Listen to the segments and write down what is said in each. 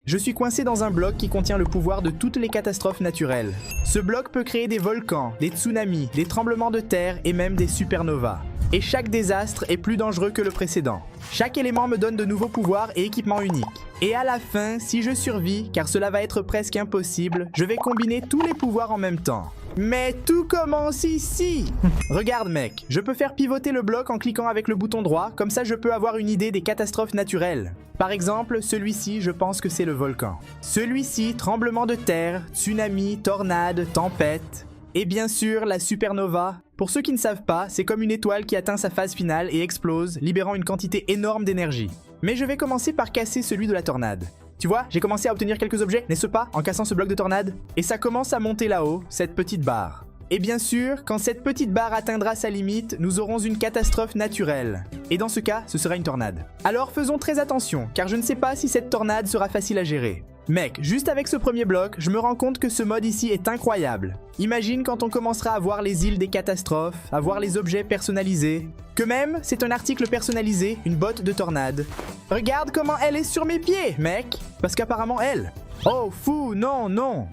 Je suis coincé dans un bloc qui contient le pouvoir de toutes les catastrophes naturelles. Ce bloc peut créer des volcans, des tsunamis, des tremblements de terre et même des supernovas. Et chaque désastre est plus dangereux que le précédent. Chaque élément me donne de nouveaux pouvoirs et équipements uniques. Et à la fin, si je survis, car cela va être presque impossible, je vais combiner tous les pouvoirs en même temps. Mais tout commence ici. Regarde mec, je peux faire pivoter le bloc en cliquant avec le bouton droit, comme ça je peux avoir une idée des catastrophes naturelles. Par exemple, celui-ci, je pense que c'est le volcan. Celui-ci, tremblement de terre, tsunami, tornade, tempête. Et bien sûr, la supernova. Pour ceux qui ne savent pas, c'est comme une étoile qui atteint sa phase finale et explose, libérant une quantité énorme d'énergie. Mais je vais commencer par casser celui de la tornade. Tu vois, j'ai commencé à obtenir quelques objets, n'est-ce pas, en cassant ce bloc de tornade? Et ça commence à monter là-haut, cette petite barre. Et bien sûr, quand cette petite barre atteindra sa limite, nous aurons une catastrophe naturelle. Et dans ce cas, ce sera une tornade. Alors faisons très attention, car je ne sais pas si cette tornade sera facile à gérer. Mec, juste avec ce premier bloc, je me rends compte que ce mode ici est incroyable. Imagine quand on commencera à voir les îles des catastrophes, à voir les objets personnalisés. Que même, c'est un article personnalisé, une botte de tornade. Regarde comment elle est sur mes pieds, mec. Parce qu'apparemment elle. Oh, fou, non, non.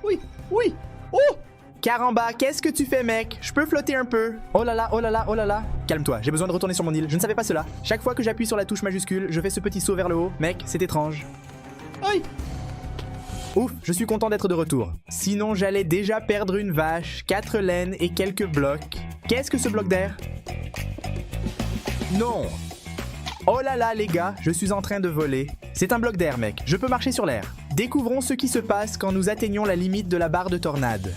Oui, oui, oh. Caramba, qu'est-ce que tu fais, mec? Je peux flotter un peu. Oh là là, oh là là, oh là là. Calme-toi, j'ai besoin de retourner sur mon île. Je ne savais pas cela. Chaque fois que j'appuie sur la touche majuscule, je fais ce petit saut vers le haut. Mec, c'est étrange. Aïe. Ouf, je suis content d'être de retour. Sinon, j'allais déjà perdre une vache, 4 laines et quelques blocs. Qu'est-ce que ce bloc d'air? Non. Oh là là, les gars, je suis en train de voler. C'est un bloc d'air, mec. Je peux marcher sur l'air. Découvrons ce qui se passe quand nous atteignons la limite de la barre de tornade.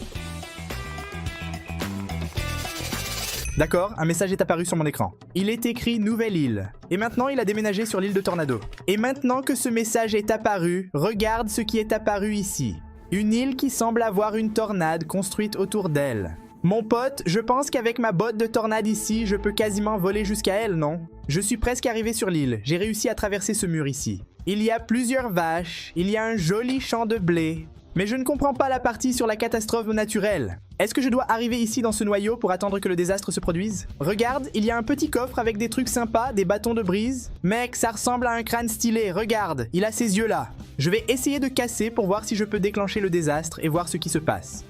D'accord, un message est apparu sur mon écran. Il est écrit Nouvelle île. Et maintenant, il a déménagé sur l'île de Tornado. Et maintenant que ce message est apparu, regarde ce qui est apparu ici. Une île qui semble avoir une tornade construite autour d'elle. Mon pote, je pense qu'avec ma botte de tornade ici, je peux quasiment voler jusqu'à elle, non? Je suis presque arrivé sur l'île. J'ai réussi à traverser ce mur ici. Il y a plusieurs vaches, il y a un joli champ de blé. Mais je ne comprends pas la partie sur la catastrophe naturelle. Est-ce que je dois arriver ici dans ce noyau pour attendre que le désastre se produise? Regarde, il y a un petit coffre avec des trucs sympas, des bâtons de brise. Mec, ça ressemble à un crâne stylé, regarde, il a ces yeux-là. Je vais essayer de casser pour voir si je peux déclencher le désastre et voir ce qui se passe.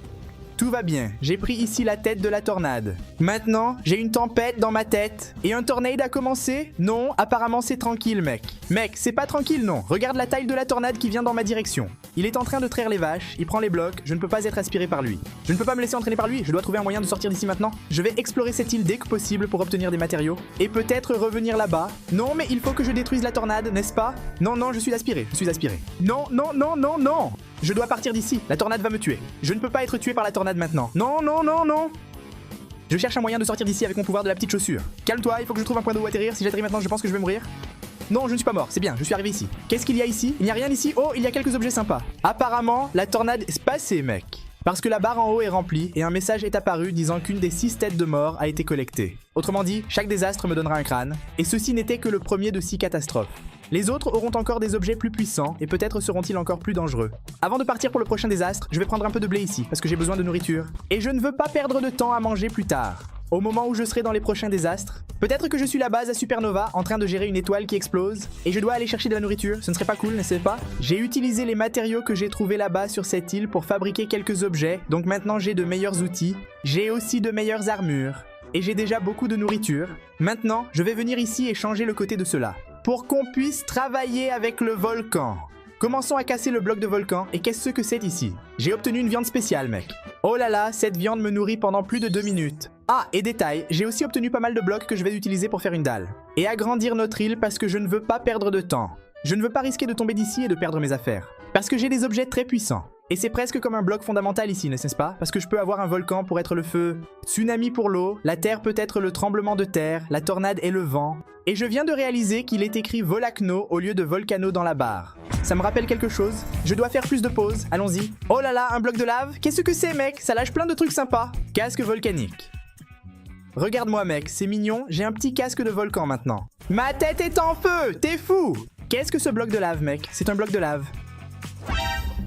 Tout va bien, j'ai pris ici la tête de la tornade. Maintenant, j'ai une tempête dans ma tête. Et un tornade a commencé? Non, apparemment c'est tranquille, mec. Mec, c'est pas tranquille, non. Regarde la taille de la tornade qui vient dans ma direction. Il est en train de traire les vaches, il prend les blocs, je ne peux pas être aspiré par lui. Je ne peux pas me laisser entraîner par lui, je dois trouver un moyen de sortir d'ici maintenant. Je vais explorer cette île dès que possible pour obtenir des matériaux. Et peut-être revenir là-bas. Non, mais il faut que je détruise la tornade, n'est-ce pas? Non, non, je suis aspiré, je suis aspiré. Non, non, non, non, non! Je dois partir d'ici, la tornade va me tuer. Je ne peux pas être tué par la tornade maintenant. Non, non, non, non! Je cherche un moyen de sortir d'ici avec mon pouvoir de la petite chaussure. Calme-toi, il faut que je trouve un point d'eau où atterrir. Si j'atterris maintenant, je pense que je vais mourir. Non, je ne suis pas mort, c'est bien, je suis arrivé ici. Qu'est-ce qu'il y a ici? Il n'y a rien ici. Oh, il y a quelques objets sympas. Apparemment, la tornade est passée, mec. Parce que la barre en haut est remplie et un message est apparu disant qu'une des 6 têtes de mort a été collectée. Autrement dit, chaque désastre me donnera un crâne. Et ceci n'était que le premier de 6 catastrophes. Les autres auront encore des objets plus puissants et peut-être seront-ils encore plus dangereux. Avant de partir pour le prochain désastre, je vais prendre un peu de blé ici parce que j'ai besoin de nourriture. Et je ne veux pas perdre de temps à manger plus tard. Au moment où je serai dans les prochains désastres, peut-être que je suis la base à Supernova en train de gérer une étoile qui explose et je dois aller chercher de la nourriture, ce ne serait pas cool, n'est-ce pas? J'ai utilisé les matériaux que j'ai trouvés là-bas sur cette île pour fabriquer quelques objets, donc maintenant j'ai de meilleurs outils. J'ai aussi de meilleures armures. Et j'ai déjà beaucoup de nourriture. Maintenant, je vais venir ici et changer le côté de cela. Pour qu'on puisse travailler avec le volcan. Commençons à casser le bloc de volcan, et qu'est-ce que c'est ici? J'ai obtenu une viande spéciale, mec. Oh là là, cette viande me nourrit pendant plus de 2 minutes. Ah, et détail, j'ai aussi obtenu pas mal de blocs que je vais utiliser pour faire une dalle. Et agrandir notre île parce que je ne veux pas perdre de temps. Je ne veux pas risquer de tomber d'ici et de perdre mes affaires. Parce que j'ai des objets très puissants. Et c'est presque comme un bloc fondamental ici, n'est-ce pas? Parce que je peux avoir un volcan pour être le feu, tsunami pour l'eau, la terre peut être le tremblement de terre, la tornade et le vent. Et je viens de réaliser qu'il est écrit Volacno au lieu de Volcano dans la barre. Ça me rappelle quelque chose? Je dois faire plus de pauses, allons-y. Oh là là, un bloc de lave? Qu'est-ce que c'est, mec? Ça lâche plein de trucs sympas. Casque volcanique. Regarde-moi, mec, c'est mignon, j'ai un petit casque de volcan maintenant. Ma tête est en feu, t'es fou! Qu'est-ce que ce bloc de lave, mec? C'est un bloc de lave.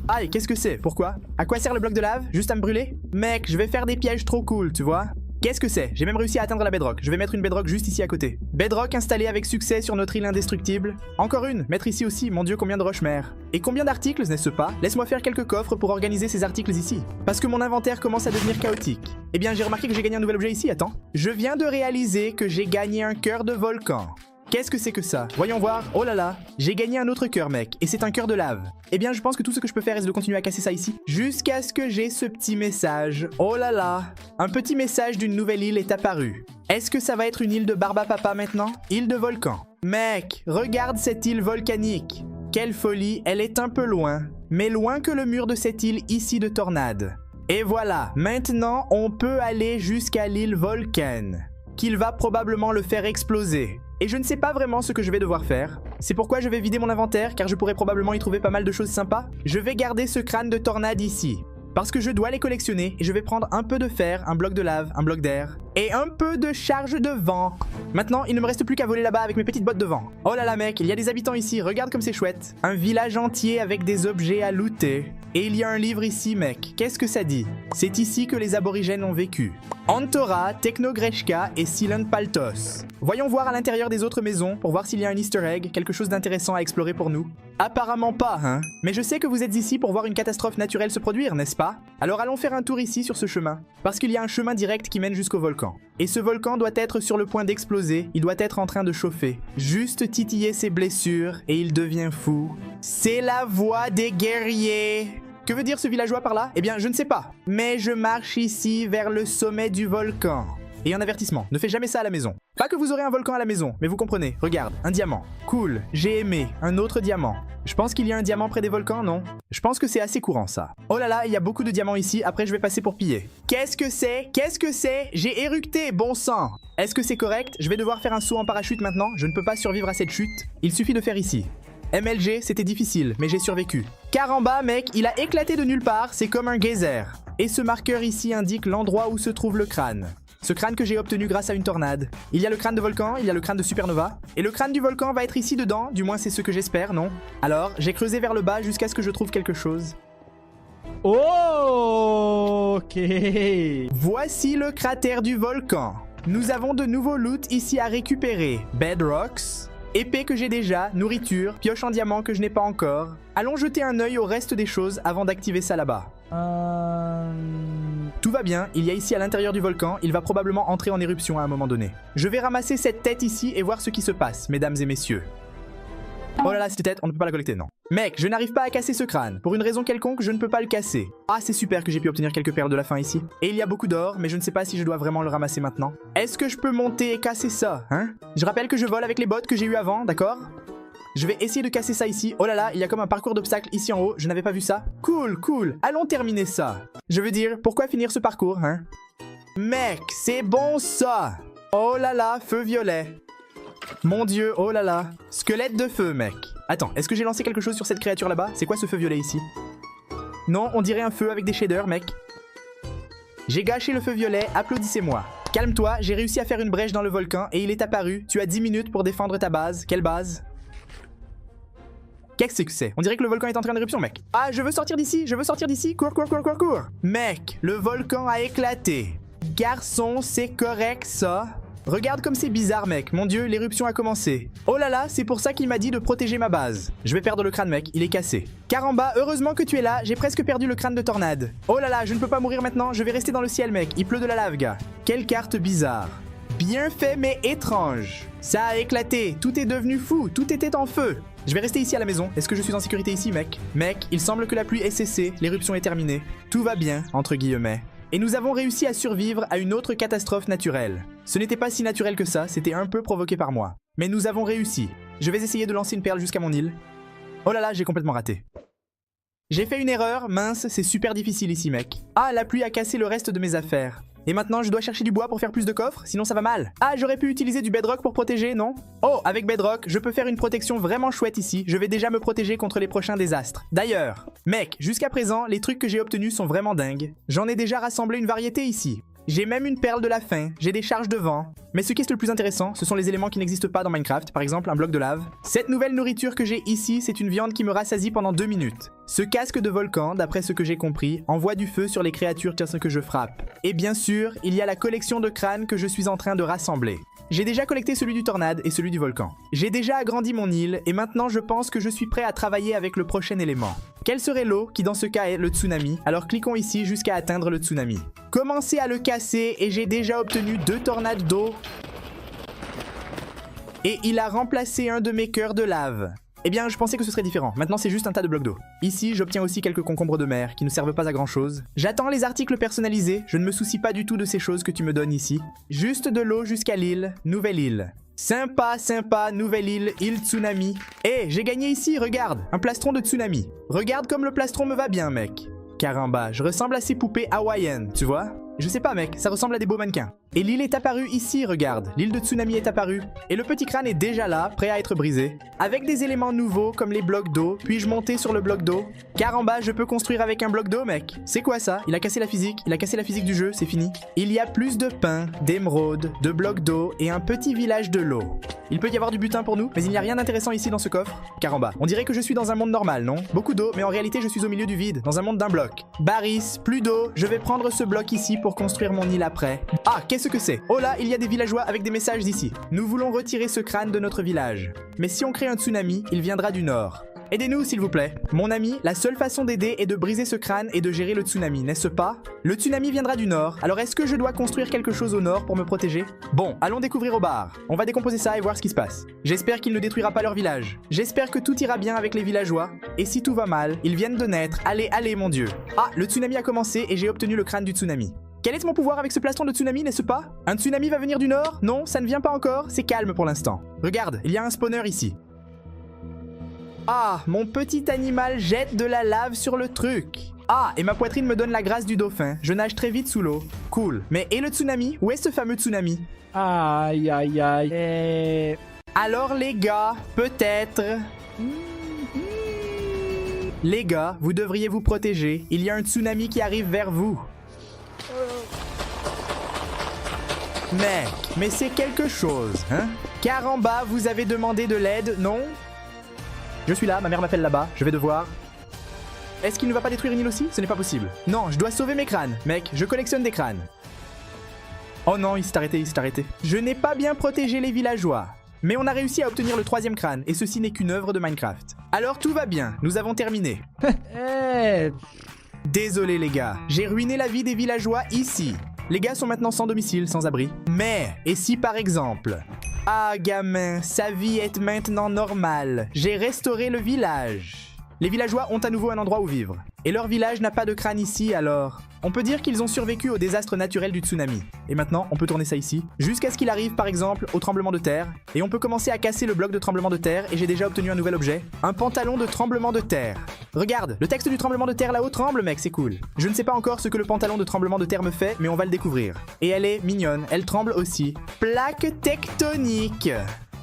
Aïe, qu'est-ce que c'est? Pourquoi? À quoi sert le bloc de lave? Juste à me brûler? Mec, je vais faire des pièges trop cool, tu vois? Qu'est-ce que c'est? J'ai même réussi à atteindre la bedrock. Je vais mettre une bedrock juste ici à côté. Bedrock installée avec succès sur notre île indestructible. Encore une, mettre ici aussi, mon dieu combien de roches-mères. Et combien d'articles, n'est-ce pas? Laisse-moi faire quelques coffres pour organiser ces articles ici. Parce que mon inventaire commence à devenir chaotique. Eh bien j'ai remarqué que j'ai gagné un nouvel objet ici, attends. Je viens de réaliser que j'ai gagné un cœur de volcan. Qu'est-ce que c'est que ça? Voyons voir. Oh là là, j'ai gagné un autre cœur mec, et c'est un cœur de lave. Eh bien je pense que tout ce que je peux faire est de continuer à casser ça ici, jusqu'à ce que j'ai ce petit message. Oh là là, un petit message d'une nouvelle île est apparu. Est-ce que ça va être une île de Barbapapa maintenant? Île de volcan. Mec, regarde cette île volcanique. Quelle folie, elle est un peu loin, mais loin que le mur de cette île ici de Tornade. Et voilà, maintenant on peut aller jusqu'à l'île Volcan, qu'il va probablement le faire exploser. Et je ne sais pas vraiment ce que je vais devoir faire. C'est pourquoi je vais vider mon inventaire, car je pourrais probablement y trouver pas mal de choses sympas. Je vais garder ce crâne de tornade ici, parce que je dois les collectionner, et je vais prendre un peu de fer, un bloc de lave, un bloc d'air, et un peu de charge de vent. Maintenant, il ne me reste plus qu'à voler là-bas avec mes petites bottes de vent. Oh là là mec, il y a des habitants ici, regarde comme c'est chouette. Un village entier avec des objets à looter. Et il y a un livre ici mec, qu'est-ce que ça dit? C'est ici que les aborigènes ont vécu. Antora, Technogreshka et Silent Paltos. Voyons voir à l'intérieur des autres maisons pour voir s'il y a un easter egg, quelque chose d'intéressant à explorer pour nous. Apparemment pas, hein. Mais je sais que vous êtes ici pour voir une catastrophe naturelle se produire, n'est-ce pas? Alors allons faire un tour ici sur ce chemin. Parce qu'il y a un chemin direct qui mène jusqu'au volcan. Et ce volcan doit être sur le point d'exploser, il doit être en train de chauffer. Juste titiller ses blessures et il devient fou. C'est la voix des guerriers. Que veut dire ce villageois par là? Eh bien, je ne sais pas. Mais je marche ici vers le sommet du volcan. Et un avertissement, ne fais jamais ça à la maison. Pas que vous aurez un volcan à la maison, mais vous comprenez. Regarde, un diamant. Cool, j'ai aimé. Un autre diamant. Je pense qu'il y a un diamant près des volcans, non? Je pense que c'est assez courant, ça. Oh là là, il y a beaucoup de diamants ici, après je vais passer pour piller. Qu'est-ce que c'est? Qu'est-ce que c'est? J'ai éructé, bon sang! Est-ce que c'est correct? Je vais devoir faire un saut en parachute maintenant, je ne peux pas survivre à cette chute. Il suffit de faire ici. MLG, c'était difficile, mais j'ai survécu. Car en bas, mec, il a éclaté de nulle part, c'est comme un geyser. Et ce marqueur ici indique l'endroit où se trouve le crâne. Ce crâne que j'ai obtenu grâce à une tornade. Il y a le crâne de volcan, il y a le crâne de supernova. Et le crâne du volcan va être ici dedans, du moins c'est ce que j'espère, non? Alors, j'ai creusé vers le bas jusqu'à ce que je trouve quelque chose. Oh, ok. Voici le cratère du volcan. Nous avons de nouveaux loots ici à récupérer. Bedrocks, épée que j'ai déjà, nourriture, pioche en diamant que je n'ai pas encore. Allons jeter un œil au reste des choses avant d'activer ça là-bas. Tout va bien, il y a ici à l'intérieur du volcan, il va probablement entrer en éruption à un moment donné. Je vais ramasser cette tête ici et voir ce qui se passe, mesdames et messieurs. Oh là là, cette tête, on ne peut pas la collecter, non. Mec, je n'arrive pas à casser ce crâne. Pour une raison quelconque, je ne peux pas le casser. Ah, c'est super que j'ai pu obtenir quelques perles de la fin ici. Et il y a beaucoup d'or, mais je ne sais pas si je dois vraiment le ramasser maintenant. Est-ce que je peux monter et casser ça, hein? Je rappelle que je vole avec les bottes que j'ai eues avant, d'accord? Je vais essayer de casser ça ici. Oh là là, il y a comme un parcours d'obstacles ici en haut. Je n'avais pas vu ça. Cool, cool. Allons terminer ça. Je veux dire, pourquoi finir ce parcours, hein? Mec, c'est bon ça. Oh là là, feu violet. Mon dieu, oh là là. Squelette de feu, mec. Attends, est-ce que j'ai lancé quelque chose sur cette créature là-bas? C'est quoi ce feu violet ici? Non, on dirait un feu avec des shaders, mec. J'ai gâché le feu violet, applaudissez-moi. Calme-toi, j'ai réussi à faire une brèche dans le volcan et il est apparu. Tu as 10 minutes pour défendre ta base. Quelle base? Qu'est-ce que c'est? On dirait que le volcan est entré en éruption, mec. Ah, je veux sortir d'ici, je veux sortir d'ici. Cours, cours, cours, cours, cours. Mec, le volcan a éclaté. Garçon, c'est correct, ça? Regarde comme c'est bizarre, mec. Mon dieu, l'éruption a commencé. Oh là là, c'est pour ça qu'il m'a dit de protéger ma base. Je vais perdre le crâne, mec. Il est cassé. Caramba, heureusement que tu es là. J'ai presque perdu le crâne de tornade. Oh là là, je ne peux pas mourir maintenant. Je vais rester dans le ciel, mec. Il pleut de la lave, gars. Quelle carte bizarre. Bien fait, mais étrange. Ça a éclaté. Tout est devenu fou. Tout était en feu. Je vais rester ici à la maison. Est-ce que je suis en sécurité ici, mec? Mec, il semble que la pluie ait cessé. L'éruption est terminée. Tout va bien, entre guillemets. Et nous avons réussi à survivre à une autre catastrophe naturelle. Ce n'était pas si naturel que ça, c'était un peu provoqué par moi. Mais nous avons réussi. Je vais essayer de lancer une perle jusqu'à mon île. Oh là là, j'ai complètement raté. J'ai fait une erreur, mince, c'est super difficile ici, mec. Ah, la pluie a cassé le reste de mes affaires. Et maintenant, je dois chercher du bois pour faire plus de coffres, sinon ça va mal. Ah, j'aurais pu utiliser du bedrock pour protéger, non? Oh, avec bedrock, je peux faire une protection vraiment chouette ici. Je vais déjà me protéger contre les prochains désastres. D'ailleurs, mec, jusqu'à présent, les trucs que j'ai obtenus sont vraiment dingues. J'en ai déjà rassemblé une variété ici. J'ai même une perle de la fin, j'ai des charges de vent. Mais ce qui est le plus intéressant, ce sont les éléments qui n'existent pas dans Minecraft, par exemple un bloc de lave. Cette nouvelle nourriture que j'ai ici, c'est une viande qui me rassasie pendant 2 minutes. Ce casque de volcan, d'après ce que j'ai compris, envoie du feu sur les créatures que je frappe. Et bien sûr, il y a la collection de crânes que je suis en train de rassembler. J'ai déjà collecté celui du tornade et celui du volcan. J'ai déjà agrandi mon île et maintenant je pense que je suis prêt à travailler avec le prochain élément. Quelle serait l'eau qui dans ce cas est le tsunami? Alors cliquons ici jusqu'à atteindre le tsunami. Commencez à le casser et j'ai déjà obtenu 2 tornades d'eau. Et il a remplacé un de mes cœurs de lave. Eh bien, je pensais que ce serait différent. Maintenant, c'est juste un tas de blocs d'eau. Ici, j'obtiens aussi quelques concombres de mer qui ne servent pas à grand chose. J'attends les articles personnalisés. Je ne me soucie pas du tout de ces choses que tu me donnes ici. Juste de l'eau jusqu'à l'île. Nouvelle île. Sympa, sympa, nouvelle île, île tsunami. Eh, j'ai gagné ici, regarde. Un plastron de tsunami. Regarde comme le plastron me va bien, mec. Caramba, je ressemble à ces poupées hawaïennes, tu vois? Je sais pas mec, ça ressemble à des beaux mannequins. Et l'île est apparue ici, regarde. L'île de tsunami est apparue. Et le petit crâne est déjà là, prêt à être brisé. Avec des éléments nouveaux comme les blocs d'eau. Puis-je monter sur le bloc d'eau? Caramba, je peux construire avec un bloc d'eau mec. C'est quoi ça? Il a cassé la physique. Il a cassé la physique du jeu, c'est fini. Il y a plus de pain, d'émeraudes, de blocs d'eau et un petit village de l'eau. Il peut y avoir du butin pour nous, mais il n'y a rien d'intéressant ici dans ce coffre. Caramba, on dirait que je suis dans un monde normal, non? Beaucoup d'eau, mais en réalité je suis au milieu du vide, dans un monde d'un bloc. Baris, plus d'eau, je vais prendre ce bloc ici pour construire mon île après. Ah, qu'est-ce que c'est? Oh là, il y a des villageois avec des messages ici. Nous voulons retirer ce crâne de notre village. Mais si on crée un tsunami, il viendra du nord. Aidez-nous s'il vous plaît. Mon ami, la seule façon d'aider est de briser ce crâne et de gérer le tsunami, n'est-ce pas? Le tsunami viendra du nord, alors est-ce que je dois construire quelque chose au nord pour me protéger? Bon, allons découvrir au bar. On va décomposer ça et voir ce qui se passe. J'espère qu'il ne détruira pas leur village. J'espère que tout ira bien avec les villageois. Et si tout va mal, ils viennent de naître. Allez, allez mon dieu. Ah, le tsunami a commencé et j'ai obtenu le crâne du tsunami. Quel est mon pouvoir avec ce plastron de tsunami, n'est-ce pas? Un tsunami va venir du nord? Non, ça ne vient pas encore, c'est calme pour l'instant. Regarde, il y a un spawner ici. Ah, mon petit animal jette de la lave sur le truc. Ah, et ma poitrine me donne la grâce du dauphin. Je nage très vite sous l'eau. Cool. Mais et le tsunami? Où est ce fameux tsunami? Aïe, aïe, aïe. Alors les gars, peut-être... Les gars, vous devriez vous protéger. Il y a un tsunami qui arrive vers vous. Mec, mais c'est quelque chose, hein? Caramba, vous avez demandé de l'aide, non? Je suis là, ma mère m'appelle là-bas, je vais devoir... Est-ce qu'il ne va pas détruire une île aussi? Ce n'est pas possible. Non, je dois sauver mes crânes. Mec, je collectionne des crânes. Oh non, il s'est arrêté, il s'est arrêté. Je n'ai pas bien protégé les villageois. Mais on a réussi à obtenir le 3e crâne, et ceci n'est qu'une œuvre de Minecraft. Alors tout va bien, nous avons terminé. Désolé les gars, j'ai ruiné la vie des villageois ici. Les gars sont maintenant sans domicile, sans abri. Mais, et si par exemple... Ah gamin, sa vie est maintenant normale. J'ai restauré le village. Les villageois ont à nouveau un endroit où vivre. Et leur village n'a pas de crâne ici, alors... On peut dire qu'ils ont survécu au désastre naturel du tsunami. Et maintenant, on peut tourner ça ici. Jusqu'à ce qu'il arrive, par exemple, au tremblement de terre. Et on peut commencer à casser le bloc de tremblement de terre. Et j'ai déjà obtenu un nouvel objet. Un pantalon de tremblement de terre. Regarde, le texte du tremblement de terre là-haut tremble, mec, c'est cool. Je ne sais pas encore ce que le pantalon de tremblement de terre me fait, mais on va le découvrir. Et elle est mignonne, elle tremble aussi. Plaque tectonique.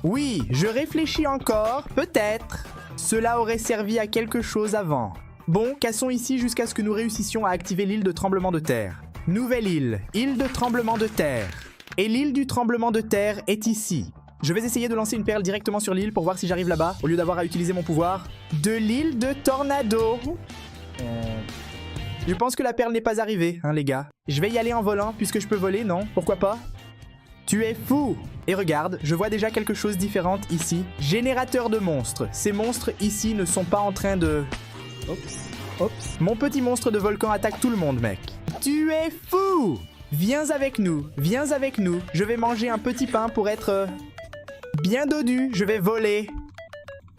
Oui, je réfléchis encore, peut-être. Cela aurait servi à quelque chose avant. Bon, cassons ici jusqu'à ce que nous réussissions à activer l'île de tremblement de terre. Nouvelle île, île de tremblement de terre. Et l'île du tremblement de terre est ici. Je vais essayer de lancer une perle directement sur l'île pour voir si j'arrive là-bas, au lieu d'avoir à utiliser mon pouvoir de l'île de tornado. Je pense que la perle n'est pas arrivée, hein les gars. Je vais y aller en volant, puisque je peux voler, non? Pourquoi pas? Tu es fou! Et regarde, je vois déjà quelque chose de différent ici. Générateur de monstres. Ces monstres ici ne sont pas en train de... Oups. Mon petit monstre de volcan attaque tout le monde, mec. Tu es fou! Viens avec nous, viens avec nous. Je vais manger un petit pain pour être... bien dodu, je vais voler.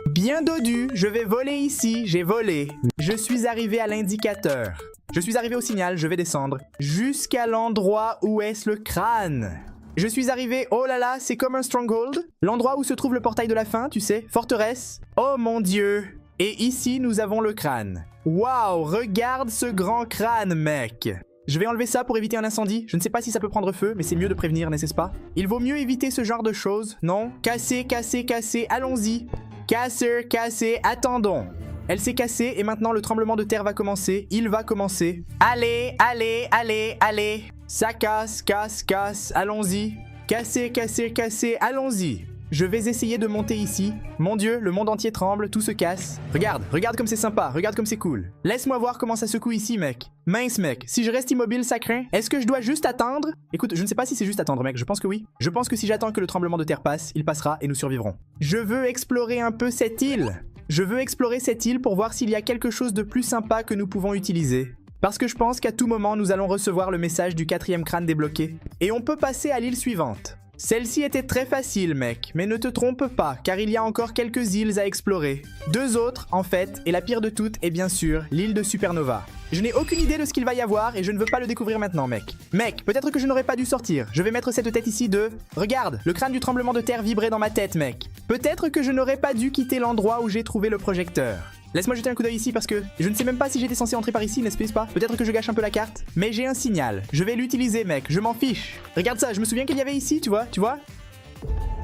Bien dodu, je vais voler ici, j'ai volé. Je suis arrivé à l'indicateur. Je suis arrivé au signal, je vais descendre. Jusqu'à l'endroit où est-ce le crâne? Je suis arrivé, oh là là, c'est comme un stronghold. L'endroit où se trouve le portail de la fin, tu sais, forteresse. Oh mon dieu! Et ici, nous avons le crâne. Waouh, regarde ce grand crâne, mec! Je vais enlever ça pour éviter un incendie. Je ne sais pas si ça peut prendre feu, mais c'est mieux de prévenir, n'est-ce pas? Il vaut mieux éviter ce genre de choses, non? Casser, casser, casser, allons-y. Casser, casser, attendons. Elle s'est cassée et maintenant le tremblement de terre va commencer. Il va commencer. Allez, allez, allez, allez. Ça casse, casse, casse, allons-y. Casser, casser, casser, allons-y. Je vais essayer de monter ici. Mon Dieu, le monde entier tremble, tout se casse. Regarde, regarde comme c'est sympa, regarde comme c'est cool. Laisse-moi voir comment ça secoue ici, mec. Mince, mec, si je reste immobile, ça craint. Est-ce que je dois juste attendre? Écoute, je ne sais pas si c'est juste attendre, mec, je pense que oui. Je pense que si j'attends que le tremblement de terre passe, il passera et nous survivrons. Je veux explorer un peu cette île. Je veux explorer cette île pour voir s'il y a quelque chose de plus sympa que nous pouvons utiliser. Parce que je pense qu'à tout moment, nous allons recevoir le message du 4e crâne débloqué. Et on peut passer à l'île suivante. Celle-ci était très facile, mec, mais ne te trompe pas, car il y a encore quelques îles à explorer. 2 autres, en fait, et la pire de toutes est bien sûr l'île de Supernova. Je n'ai aucune idée de ce qu'il va y avoir et je ne veux pas le découvrir maintenant, mec. Mec, peut-être que je n'aurais pas dû sortir. Je vais mettre cette tête ici de... Regarde, le crâne du tremblement de terre vibrait dans ma tête, mec. Peut-être que je n'aurais pas dû quitter l'endroit où j'ai trouvé le projecteur. Laisse-moi jeter un coup d'œil ici parce que je ne sais même pas si j'étais censé entrer par ici, n'est-ce pas? Peut-être que je gâche un peu la carte. Mais j'ai un signal. Je vais l'utiliser, mec. Je m'en fiche. Regarde ça, je me souviens qu'il y avait ici, tu vois?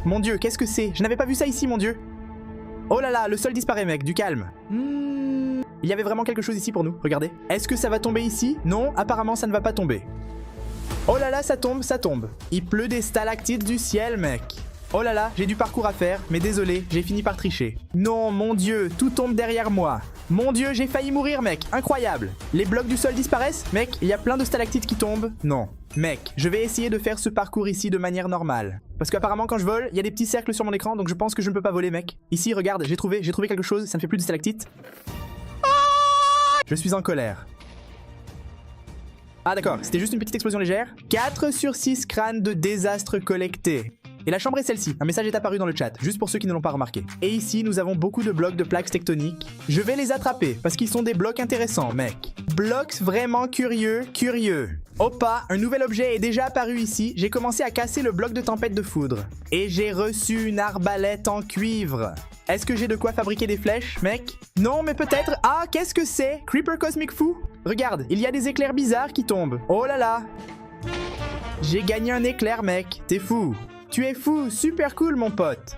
Mon Dieu, qu'est-ce que c'est? Je n'avais pas vu ça ici, mon Dieu. Oh là là, le sol disparaît, mec. Du calme. Il y avait vraiment quelque chose ici pour nous. Regardez. Est-ce que ça va tomber ici? Non, apparemment ça ne va pas tomber. Oh là là, ça tombe, ça tombe. Il pleut des stalactites du ciel, mec. Oh là là, j'ai du parcours à faire, mais désolé, j'ai fini par tricher. Non, mon Dieu, tout tombe derrière moi. Mon Dieu, j'ai failli mourir, mec, incroyable. Les blocs du sol disparaissent? Mec, il y a plein de stalactites qui tombent. Non. Mec, je vais essayer de faire ce parcours ici de manière normale. Parce qu'apparemment, quand je vole, il y a des petits cercles sur mon écran, donc je pense que je ne peux pas voler, mec. Ici, regarde, j'ai trouvé quelque chose, ça ne fait plus de stalactites. Je suis en colère. Ah d'accord, c'était juste une petite explosion légère. 4 sur 6 crânes de désastre collectés. Et la chambre est celle-ci, un message est apparu dans le chat, juste pour ceux qui ne l'ont pas remarqué. Et ici, nous avons beaucoup de blocs de plaques tectoniques. Je vais les attraper, parce qu'ils sont des blocs intéressants, mec. Blocs vraiment curieux. Opa, un nouvel objet est déjà apparu ici, j'ai commencé à casser le bloc de tempête de foudre. Et j'ai reçu une arbalète en cuivre. Est-ce que j'ai de quoi fabriquer des flèches, mec? Non, mais peut-être... Ah, qu'est-ce que c'est? Creeper cosmique fou? Regarde, il y a des éclairs bizarres qui tombent. Oh là là! J'ai gagné un éclair, mec, t'es fou. Tu es fou, super cool mon pote.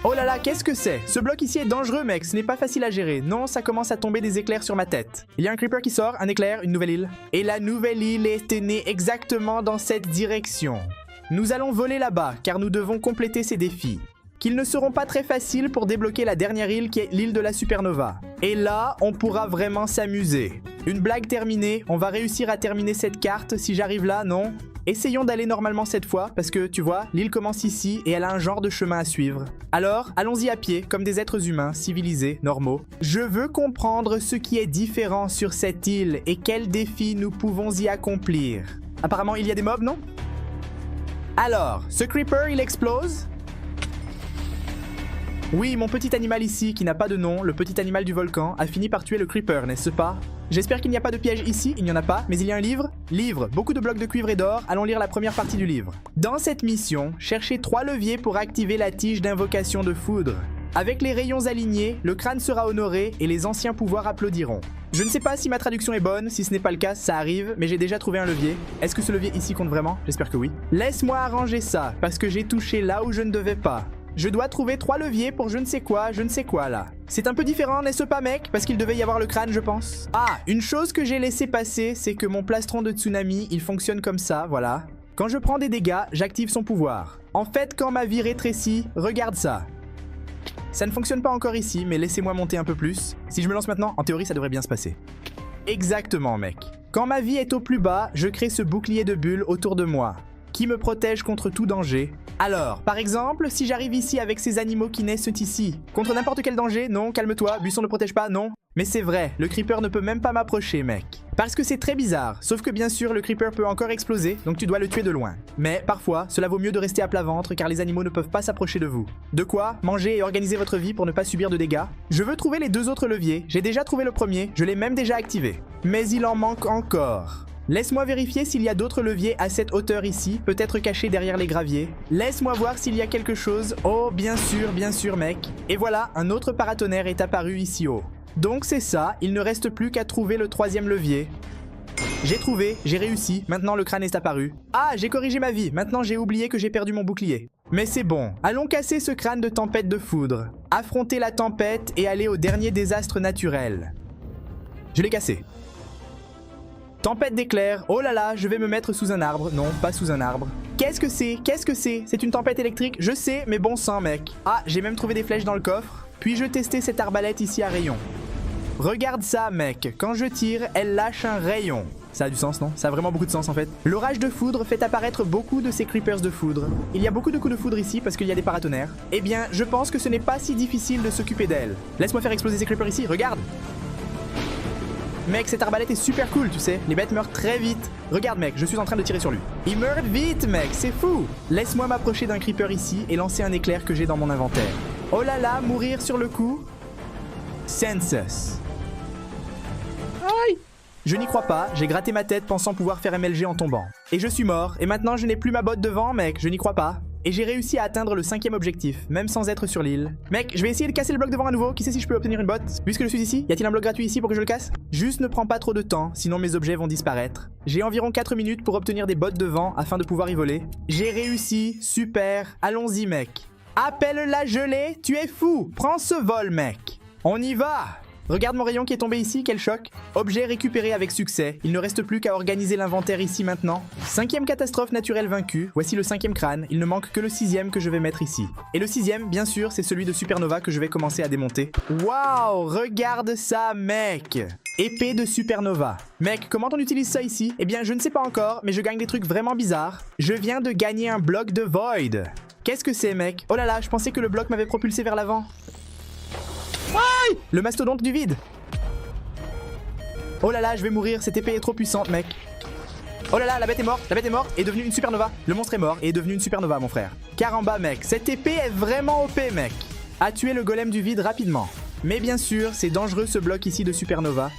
Oh là là, qu'est-ce que c'est? Ce bloc ici est dangereux mec, ce n'est pas facile à gérer. Non, ça commence à tomber des éclairs sur ma tête. Il y a un creeper qui sort, un éclair, une nouvelle île. Et la nouvelle île était née exactement dans cette direction. Nous allons voler là-bas, car nous devons compléter ces défis. Qu'ils ne seront pas très faciles pour débloquer la dernière île qui est l'île de la Supernova. Et là, on pourra vraiment s'amuser. Une blague terminée, on va réussir à terminer cette carte si j'arrive là, non? Essayons d'aller normalement cette fois, parce que, tu vois, l'île commence ici et elle a un genre de chemin à suivre. Alors, allons-y à pied, comme des êtres humains, civilisés, normaux. Je veux comprendre ce qui est différent sur cette île et quels défis nous pouvons y accomplir. Apparemment, il y a des mobs, non? Alors, ce creeper, il explose? Oui, mon petit animal ici, qui n'a pas de nom, le petit animal du volcan, a fini par tuer le creeper, n'est-ce pas? J'espère qu'il n'y a pas de piège ici, il n'y en a pas, mais il y a un livre. Livre, beaucoup de blocs de cuivre et d'or, allons lire la première partie du livre. Dans cette mission, cherchez 3 leviers pour activer la tige d'invocation de foudre. Avec les rayons alignés, le crâne sera honoré et les anciens pouvoirs applaudiront. Je ne sais pas si ma traduction est bonne, si ce n'est pas le cas, ça arrive, mais j'ai déjà trouvé un levier. Est-ce que ce levier ici compte vraiment? J'espère que oui. Laisse-moi arranger ça, parce que j'ai touché là où je ne devais pas. Je dois trouver 3 leviers pour je ne sais quoi là. C'est un peu différent, n'est-ce pas mec? Parce qu'il devait y avoir le crâne, je pense. Ah, une chose que j'ai laissé passer, c'est que mon plastron de tsunami, il fonctionne comme ça, voilà. Quand je prends des dégâts, j'active son pouvoir. En fait, quand ma vie rétrécit, regarde ça. Ça ne fonctionne pas encore ici, mais laissez-moi monter un peu plus. Si je me lance maintenant, en théorie, ça devrait bien se passer. Exactement, mec. Quand ma vie est au plus bas, je crée ce bouclier de bulles autour de moi, qui me protège contre tout danger. Alors, par exemple, si j'arrive ici avec ces animaux qui naissent ici, contre n'importe quel danger, non, calme-toi, buisson ne protège pas, non. Mais c'est vrai, le creeper ne peut même pas m'approcher, mec. Parce que c'est très bizarre, sauf que bien sûr, le creeper peut encore exploser, donc tu dois le tuer de loin. Mais parfois, cela vaut mieux de rester à plat ventre car les animaux ne peuvent pas s'approcher de vous. De quoi manger et organiser votre vie pour ne pas subir de dégâts. Je veux trouver les 2 autres leviers, j'ai déjà trouvé le premier, je l'ai même déjà activé. Mais il en manque encore. Laisse-moi vérifier s'il y a d'autres leviers à cette hauteur ici, peut-être cachés derrière les graviers. Laisse-moi voir s'il y a quelque chose. Oh, bien sûr, mec. Et voilà, un autre paratonnerre est apparu ici haut. Donc c'est ça, il ne reste plus qu'à trouver le 3e levier. J'ai trouvé, j'ai réussi, maintenant le crâne est apparu. Ah, j'ai corrigé ma vie, maintenant j'ai oublié que j'ai perdu mon bouclier. Mais c'est bon, allons casser ce crâne de tempête de foudre. Affronter la tempête et aller au dernier désastre naturel. Je l'ai cassé. Tempête d'éclairs. Oh là là, je vais me mettre sous un arbre. Non, pas sous un arbre. Qu'est-ce que c'est? Qu'est-ce que c'est? C'est une tempête électrique? Je sais, mais bon sang, mec. Ah, j'ai même trouvé des flèches dans le coffre. Puis-je tester cette arbalète ici à rayon? Regarde ça, mec. Quand je tire, elle lâche un rayon. Ça a du sens, non? Ça a vraiment beaucoup de sens, en fait. L'orage de foudre fait apparaître beaucoup de ces creepers de foudre. Il y a beaucoup de coups de foudre ici parce qu'il y a des paratonnerres. Eh bien, je pense que ce n'est pas si difficile de s'occuper d'elle. Laisse-moi faire exploser ces creepers ici, regarde! Mec, cette arbalète est super cool, tu sais. Les bêtes meurent très vite. Regarde, mec, je suis en train de tirer sur lui. Il meurt vite, mec, c'est fou. Laisse-moi m'approcher d'un creeper ici et lancer un éclair que j'ai dans mon inventaire. Oh là là, mourir sur le coup. Census. Aïe! Je n'y crois pas, j'ai gratté ma tête pensant pouvoir faire MLG en tombant. Et je suis mort, et maintenant je n'ai plus ma botte devant, mec, je n'y crois pas. Et j'ai réussi à atteindre le 5e objectif, même sans être sur l'île. Mec, je vais essayer de casser le bloc devant à nouveau, qui sait si je peux obtenir une botte? Puisque je suis ici, y a-t-il un bloc gratuit ici pour que je le casse? Juste ne prends pas trop de temps, sinon mes objets vont disparaître. J'ai environ 4 minutes pour obtenir des bottes de vent afin de pouvoir y voler. J'ai réussi, super, allons-y mec. Appelle la gelée, tu es fou, prends ce vol mec. On y va! Regarde mon rayon qui est tombé ici, quel choc. Objet récupéré avec succès. Il ne reste plus qu'à organiser l'inventaire ici maintenant. 5e catastrophe naturelle vaincue. Voici le 5e crâne. Il ne manque que le 6e que je vais mettre ici. Et le 6e, bien sûr, c'est celui de Supernova que je vais commencer à démonter. Waouh, regarde ça, mec! Épée de Supernova. Mec, comment on utilise ça ici? Eh bien, je ne sais pas encore, mais je gagne des trucs vraiment bizarres. Je viens de gagner un bloc de Void. Qu'est-ce que c'est, mec? Oh là là, je pensais que le bloc m'avait propulsé vers l'avant. Aïe! Le mastodonte du vide. Oh là là, je vais mourir, cette épée est trop puissante, mec. Oh là là, la bête est morte, est devenue une supernova. Le monstre est mort et est devenu une supernova, mon frère. Caramba, mec, cette épée est vraiment OP, mec. A tué le golem du vide rapidement. Mais bien sûr, c'est dangereux ce bloc ici de supernova.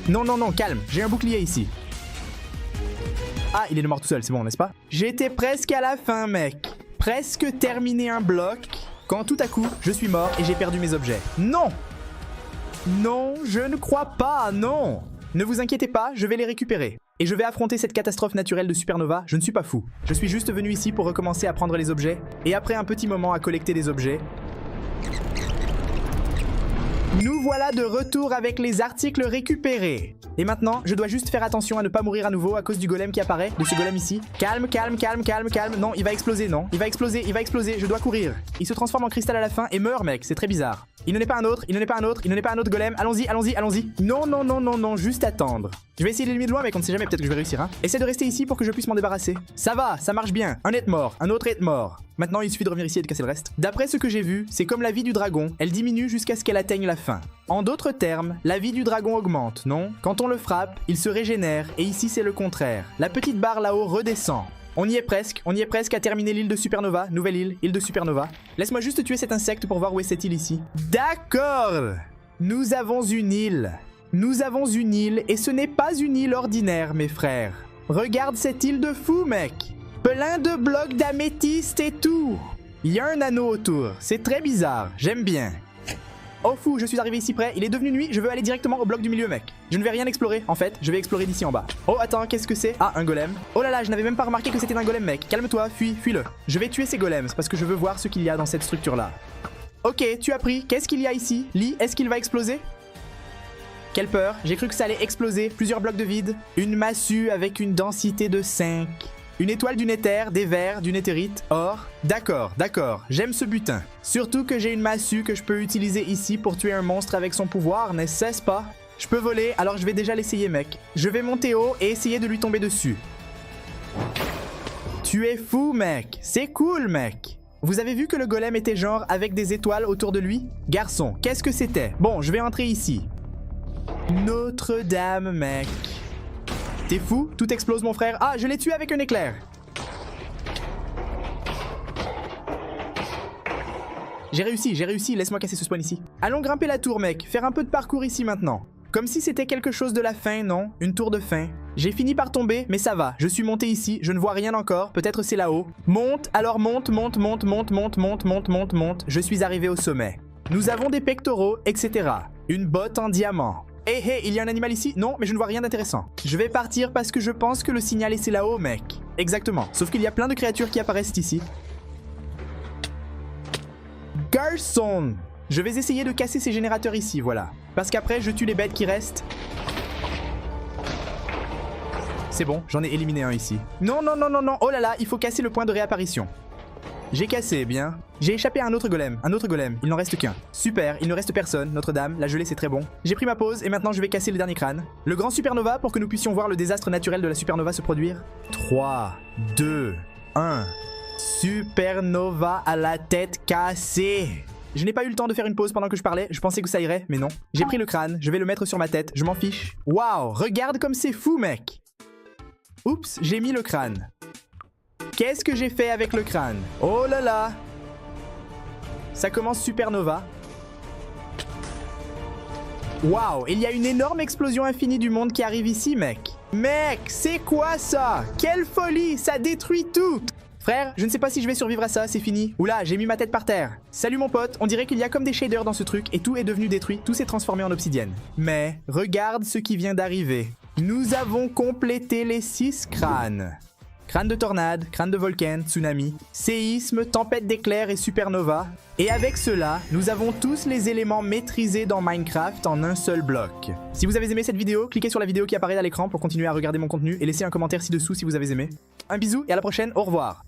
Non, non, non, calme, j'ai un bouclier ici. Ah, il est mort tout seul, c'est bon, n'est-ce pas? J'étais presque à la fin, mec. Presque terminé un bloc. Quand tout à coup, je suis mort et j'ai perdu mes objets. Non! Non, je ne crois pas, non! Ne vous inquiétez pas, je vais les récupérer. Et je vais affronter cette catastrophe naturelle de supernova, je ne suis pas fou. Je suis juste venu ici pour recommencer à prendre les objets, et après un petit moment à collecter des objets. Nous voilà de retour avec les articles récupérés. Et maintenant, je dois juste faire attention à ne pas mourir à nouveau à cause du golem qui apparaît, de ce golem ici. Calme, calme, calme, calme, calme. Non, il va exploser, non. Il va exploser, je dois courir. Il se transforme en cristal à la fin et meurt, mec, c'est très bizarre. Il n'en est pas un autre, il n'en est pas un autre, il n'en est pas un autre golem. Allons-y, allons-y, allons-y. Non, non, non, non, non, juste attendre. Je vais essayer d'éliminer de loin, mec, on ne sait jamais, peut-être que je vais réussir, hein. Essaie de rester ici pour que je puisse m'en débarrasser. Ça va, ça marche bien. Un est mort, un autre est mort. Maintenant, il suffit de revenir ici et de casser le reste. D'après ce que j'ai vu, c'est comme la vie du dragon, elle diminue jusqu'à ce qu'elle atteigne la fin. En d'autres termes, la vie du dragon augmente, non? Quand on le frappe, il se régénère, et ici c'est le contraire. La petite barre là-haut redescend. On y est presque à terminer l'île de Supernova, nouvelle île, île de Supernova. Laisse-moi juste tuer cet insecte pour voir où est cette île ici. D'accord! Nous avons une île. Nous avons une île, et ce n'est pas une île ordinaire, mes frères. Regarde cette île de fou, mec! Plein de blocs d'améthyste et tout! Il y a un anneau autour, c'est très bizarre, j'aime bien. Oh fou, je suis arrivé ici près, il est devenu nuit, je veux aller directement au bloc du milieu, mec. Je ne vais rien explorer, en fait, je vais explorer d'ici en bas. Oh, attends, qu'est-ce que c'est? Ah, un golem. Oh là là, je n'avais même pas remarqué que c'était un golem, mec. Calme-toi, fuis-le. Je vais tuer ces golems, parce que je veux voir ce qu'il y a dans cette structure-là. Ok, tu as pris, qu'est-ce qu'il y a ici? Lee, est-ce qu'il va exploser? Quelle peur, j'ai cru que ça allait exploser, plusieurs blocs de vide. Une massue avec une densité de 5. Une étoile du Nether, des vers, du Netherite, or. D'accord, j'aime ce butin. Surtout que j'ai une massue que je peux utiliser ici pour tuer un monstre avec son pouvoir, n'est-ce pas? Je peux voler, alors je vais déjà l'essayer, mec. Je vais monter haut et essayer de lui tomber dessus. Tu es fou, mec. C'est cool, mec. Vous avez vu que le golem était genre avec des étoiles autour de lui? Garçon, qu'est-ce que c'était? Bon, je vais entrer ici. Notre-Dame, mec. T'es fou? Tout explose, mon frère. Ah, je l'ai tué avec un éclair. J'ai réussi, laisse-moi casser ce spawn ici. Allons grimper la tour, mec. Faire un peu de parcours ici maintenant. Comme si c'était quelque chose de la fin, non? Une tour de fin. J'ai fini par tomber, mais ça va. Je suis monté ici, je ne vois rien encore. Peut-être c'est là-haut. Monte, alors monte. Je suis arrivé au sommet. Nous avons des pectoraux, etc. Une botte en diamant. Hé, il y a un animal ici? Non, mais je ne vois rien d'intéressant. Je vais partir parce que je pense que le signal est là-haut, mec. Exactement. Sauf qu'il y a plein de créatures qui apparaissent ici. Garçon! Je vais essayer de casser ces générateurs ici, voilà. Parce qu'après, je tue les bêtes qui restent. C'est bon, j'en ai éliminé un ici. Non, non, non, non, non. Oh là là, il faut casser le point de réapparition. J'ai cassé, bien. J'ai échappé à un autre golem. Il n'en reste qu'un. Super, il ne reste personne. Notre-Dame, la gelée, c'est très bon. J'ai pris ma pause et maintenant je vais casser le dernier crâne. Le grand supernova pour que nous puissions voir le désastre naturel de la supernova se produire. 3, 2, 1. Supernova à la tête cassée. Je n'ai pas eu le temps de faire une pause pendant que je parlais, je pensais que ça irait, mais non. J'ai pris le crâne, je vais le mettre sur ma tête, je m'en fiche. Waouh, regarde comme c'est fou, mec. Oups, j'ai mis le crâne. Qu'est-ce que j'ai fait avec le crâne? Oh là là. Ça commence supernova. Waouh, il y a une énorme explosion infinie du monde qui arrive ici, mec. Mec, c'est quoi ça? Quelle folie, ça détruit tout. Frère, je ne sais pas si je vais survivre à ça, c'est fini. Oula, j'ai mis ma tête par terre. Salut mon pote, on dirait qu'il y a comme des shaders dans ce truc et tout est devenu détruit, tout s'est transformé en obsidienne. Mais, regarde ce qui vient d'arriver. Nous avons complété les 6 crânes. Crâne de tornade, crâne de volcan, tsunami, séisme, tempête d'éclairs et supernova. Et avec cela, nous avons tous les éléments maîtrisés dans Minecraft en un seul bloc. Si vous avez aimé cette vidéo, cliquez sur la vidéo qui apparaît à l'écran pour continuer à regarder mon contenu et laissez un commentaire ci-dessous si vous avez aimé. Un bisou et à la prochaine, au revoir.